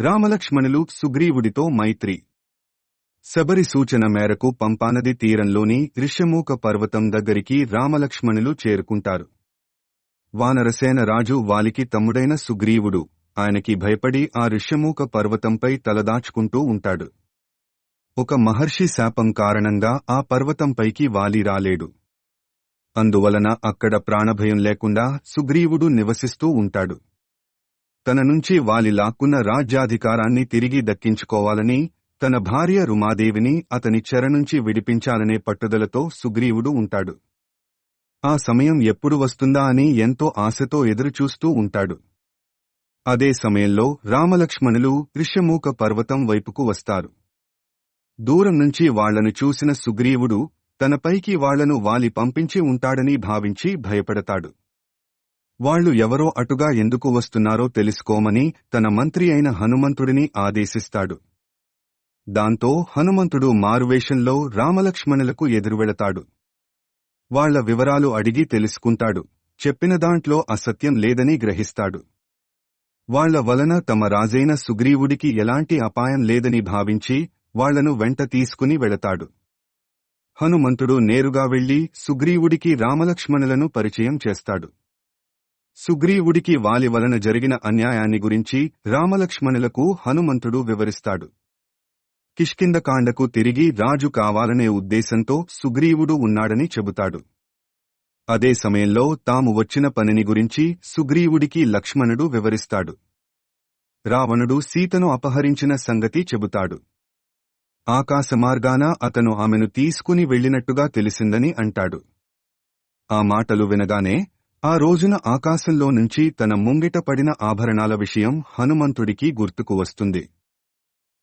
రామలక్ష్మణులు సుగ్రీవుడితో మైత్రి. శబరి సూచన మేరకు పంపానది తీరంలోని ఋష్యమూక పర్వతం దగ్గరికి రామలక్ష్మణులు చేరుకుంటారు. వానరసేన రాజు వాలికి తమ్ముడైన సుగ్రీవుడు ఆయనకి భయపడి ఆ ఋష్యమూక పర్వతంపై తలదాచుకుంటూ ఉంటాడు. ఒక మహర్షి శాపం కారణంగా ఆ పర్వతంపైకి వాలి రాలేడు. అందువలన అక్కడ ప్రాణభయం లేకుండా సుగ్రీవుడు నివసిస్తూ ఉంటాడు. తన నుంచి వాలి లాక్కున్న రాజ్యాధికారాన్ని తిరిగి దక్కించుకోవాలని, తన భార్య రుమాదేవిని అతని చెర నుంచి విడిపించాలనే పట్టుదలతో సుగ్రీవుడు ఉంటాడు. ఆ సమయం ఎప్పుడు వస్తుందా అని ఎంతో ఆశతో ఎదురుచూస్తూ ఉంటాడు. అదే సమయంలో రామలక్ష్మణులు ఋష్యమూక పర్వతం వైపుకు వస్తారు. దూరం నుంచి వాళ్లను చూసిన సుగ్రీవుడు తనపైకి వాళ్లను వాలి పంపించి ఉంటాడని భావించి భయపడతాడు. వాళ్లు ఎవరో అటుగా ఎందుకు వస్తున్నారో తెలుసుకోమని తన మంత్రి అయిన హనుమంతుడిని ఆదేశిస్తాడు. దాంతో హనుమంతుడు మారువేషంలో రామలక్ష్మణులకు ఎదురువెళతాడు. వాళ్ల వివరాలు అడిగి తెలుసుకుంటాడు. చెప్పిన దాంట్లో అసత్యం లేదని గ్రహిస్తాడు. వాళ్ల వలన తమ రాజైన సుగ్రీవుడికి ఎలాంటి అపాయం లేదని భావించి వాళ్లను వెంట తీసుకుని వెళతాడు. హనుమంతుడు నేరుగా వెళ్లి సుగ్రీవుడికి రామలక్ష్మణులను పరిచయం చేస్తాడు. సుగ్రీవుడికి వాలి వలన జరిగిన అన్యాయాన్ని గురించి రామలక్ష్మణులకు హనుమంతుడు వివరిస్తాడు. కిష్కింధకాండకు తిరిగి రాజు కావాలనే ఉద్దేశంతో సుగ్రీవుడు ఉన్నాడని చెబుతాడు. అదే సమయంలో తాము వచ్చిన పనిని గురించి సుగ్రీవుడికి లక్ష్మణుడు వివరిస్తాడు. రావణుడు సీతను అపహరించిన సంగతి చెబుతాడు. ఆకాశమార్గాన అతను ఆమెను తీసుకుని వెళ్లినట్టుగా తెలిసిందని అంటాడు. ఆ మాటలు వినగానే ఆ రోజున ఆకాశంలో నుంచి తన ముంగిట పడిన ఆభరణాల విషయం హనుమంతుడికి గుర్తుకు వస్తుంది.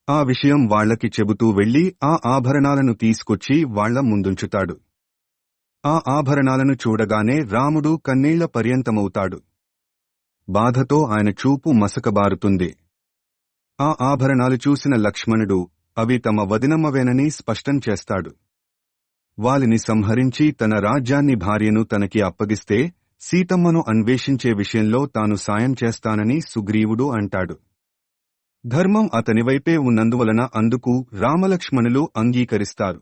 ఆ విషయం వాళ్లకి చెబుతూ వెళ్లి ఆ ఆభరణాలను తీసుకొచ్చి వాళ్ల ముందుంచుతాడు. ఆ ఆభరణాలను చూడగానే రాముడు కన్నీళ్ల పర్యంతమవుతాడు. బాధతో ఆయన చూపు మసకబారుతుంది. ఆ ఆభరణాలు చూసిన లక్ష్మణుడు అవి తమ వదినమ్మవేనని స్పష్టం చేస్తాడు. వాలిని సంహరించి తన రాజ్యాన్ని భార్యను తనకి అప్పగిస్తే సీతమ్మను అన్వేషించే విషయంలో తాను సాయం చేస్తానని సుగ్రీవుడు అంటాడు. ధర్మం అతనివైపే ఉన్నందువలన అందుకు రామలక్ష్మణులు అంగీకరిస్తారు.